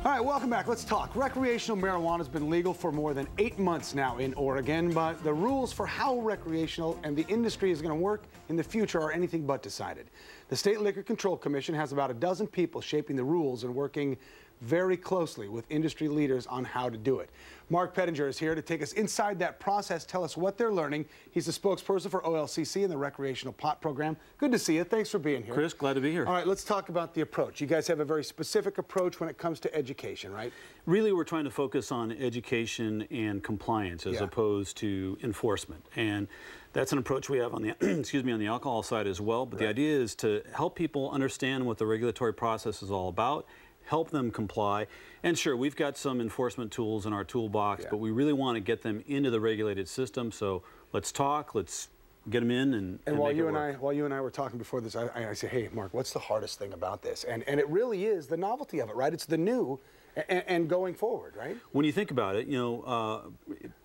All right, welcome back. Let's talk. Recreational marijuana has been legal for more than 8 months now in Oregon, but the rules for how recreational and the industry is going to work in the future are anything but decided. The State Liquor Control Commission has about a dozen people shaping the rules and working very closely with industry leaders on how to do it. Mark Pettinger is here to take us inside that process, tell us what they're learning. He's the spokesperson for OLCC and the Recreational Pot Program. Good to see you. Thanks for being here. Chris, glad to be here. All right, let's talk about the approach. You guys have a very specific approach when it comes to education, right? Really, we're trying to focus on education and compliance as opposed to enforcement. And that's an approach we have on the excuse me, on the alcohol side as well. But the idea is to help people understand what the regulatory process is all about, help them comply. And sure, we've got some enforcement tools in our toolbox, but we really want to get them into the regulated system. So let's talk, let's get them in and while make you it and work. while you and I were talking before this, I say, hey, Mark, what's the hardest thing about this? And it really is the novelty of it, right? It's the new and going forward, right? When you think about it, you know,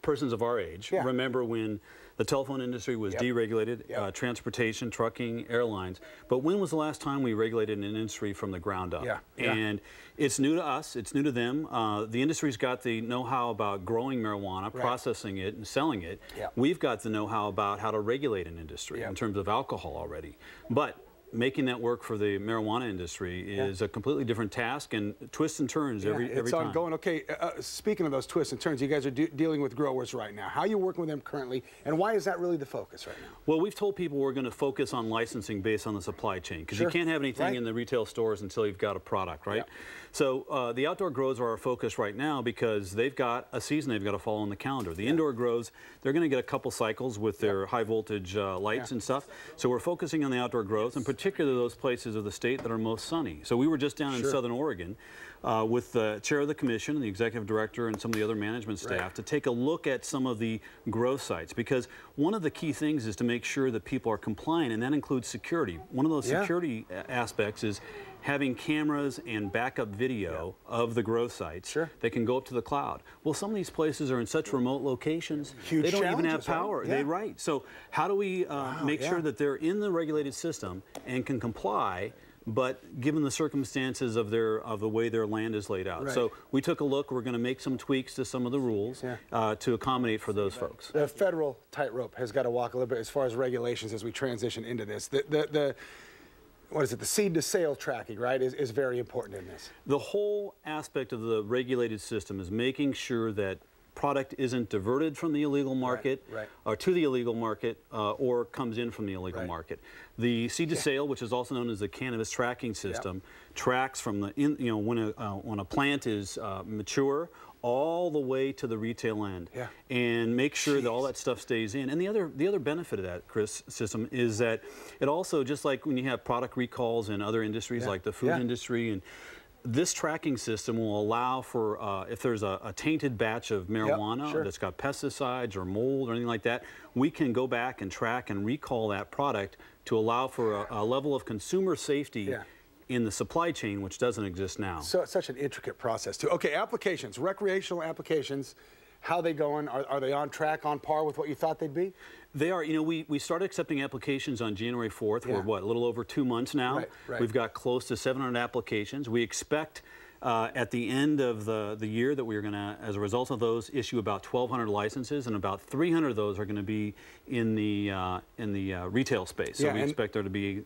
persons of our age remember when the telephone industry was deregulated, transportation, trucking, airlines. But when was the last time we regulated an industry from the ground up? And it's new to us, it's new to them. The industry's got the know-how about growing marijuana, processing it, and selling it. We've got the know-how about how to regulate an industry in terms of alcohol already. But making that work for the marijuana industry is a completely different task and twists and turns every time. It's ongoing. Okay, speaking of those twists and turns, you guys are dealing with growers right now. How are you working with them currently, and why is that really the focus right now? Well, we've told people we're going to focus on licensing based on the supply chain, because you can't have anything in the retail stores until you've got a product, right? So the outdoor grows are our focus right now because they've got a season they've got to follow on the calendar. The indoor grows, they're going to get a couple cycles with their high voltage lights and stuff. So we're focusing on the outdoor grows, and particularly those places of the state that are most sunny. So we were just down in Southern Oregon with the chair of the commission, the executive director, and some of the other management staff to take a look at some of the growth sites, because one of the key things is to make sure that people are compliant, and that includes security. One of those security aspects is having cameras and backup video of the growth sites that can go up to the cloud. Well, some of these places are in such remote locations, they don't even have power. So how do we make sure that they're in the regulated system and can comply, but given the circumstances of the way their land is laid out? So we took a look. We're going to make some tweaks to some of the rules to accommodate for those folks. The federal tightrope has got to walk a little bit as far as regulations as we transition into this. What is it, the seed to sale tracking, right, is very important in this. The whole aspect of the regulated system is making sure that product isn't diverted from the illegal market or to the illegal market or comes in from the illegal market. The seed to sale, which is also known as the cannabis tracking system, tracks from the when a plant is mature all the way to the retail end, and make sure that all that stuff stays in. And the other benefit of that, Chris, system is that it also, just like when you have product recalls in other industries like the food industry, and this tracking system will allow for, if there's a tainted batch of marijuana that's got pesticides or mold or anything like that, we can go back and track and recall that product to allow for a level of consumer safety in the supply chain, which doesn't exist now. So it's such an intricate process, too. Okay, applications, recreational applications, how are they going? Are they on track, on par with what you thought they'd be? They are. You know, we started accepting applications on January 4th. We're, what, a little over 2 months now? We've got close to 700 applications. We expect at the end of the year that we're going to, as a result of those, issue about 1,200 licenses, and about 300 of those are going to be in the retail space. So we expect there to be...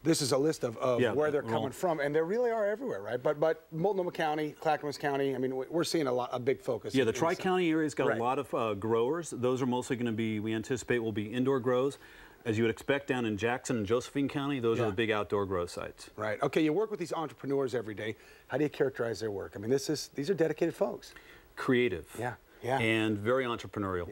This is a list of where they're coming from, and they really are everywhere, right? But Multnomah County, Clackamas County, I mean, we're seeing a big focus. Yeah, the Tri-County area's got a lot of growers. Those are mostly going to be, we anticipate, will be indoor grows. As you would expect down in Jackson and Josephine County, those are the big outdoor grow sites. Right. Okay, you work with these entrepreneurs every day. How do you characterize their work? I mean, these are dedicated folks. Creative. And very entrepreneurial.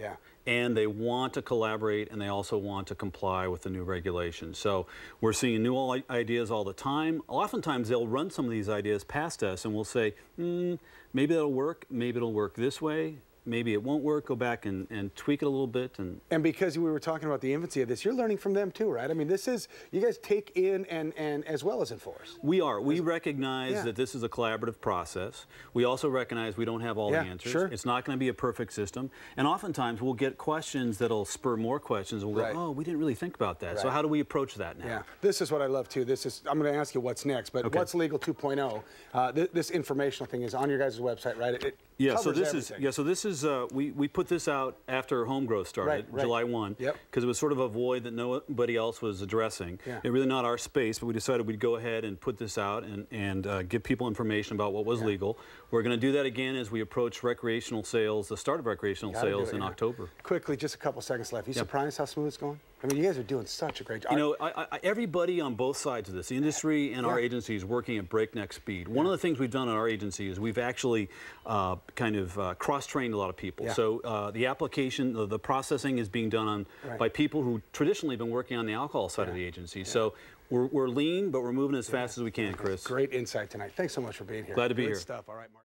And they want to collaborate, and they also want to comply with the new regulations. So we're seeing new ideas all the time. Oftentimes they'll run some of these ideas past us, and we'll say, maybe that'll work, maybe it'll work this way, maybe it won't work, go back and tweak it a little bit. And because we were talking about the infancy of this, you're learning from them too, right? I mean, this is, you guys take in and as well as enforce. We are. We recognize that this is a collaborative process. We also recognize we don't have all the answers. Sure. It's not going to be a perfect system. And oftentimes we'll get questions that'll spur more questions. We'll go, oh, we didn't really think about that. So how do we approach that now? Yeah. This is what I love too. This is, I'm going to ask you what's next, but What's Legal 2.0, this informational thing is on your guys' website, right? It so this everything. is we put this out after home growth started, July 1, because it was sort of a void that nobody else was addressing. It really not our space, but we decided we'd go ahead and put this out and give people information about what was legal. We're going to do that again as we approach recreational sales, the start of recreational sales in October. Quickly, just a couple seconds left. You surprised how smooth it's going? I mean, you guys are doing such a great job. You know, everybody on both sides of this, the industry and our agency, is working at breakneck speed. One of the things we've done in our agency is we've actually kind of cross-trained a lot lot of people. So the application, the processing is being done on by people who traditionally have been working on the alcohol side of the agency. So we're lean, but we're moving as fast as we can, Chris. Great insight tonight. Thanks so much for being here. Glad to be Good here. Stuff. All right, Mark.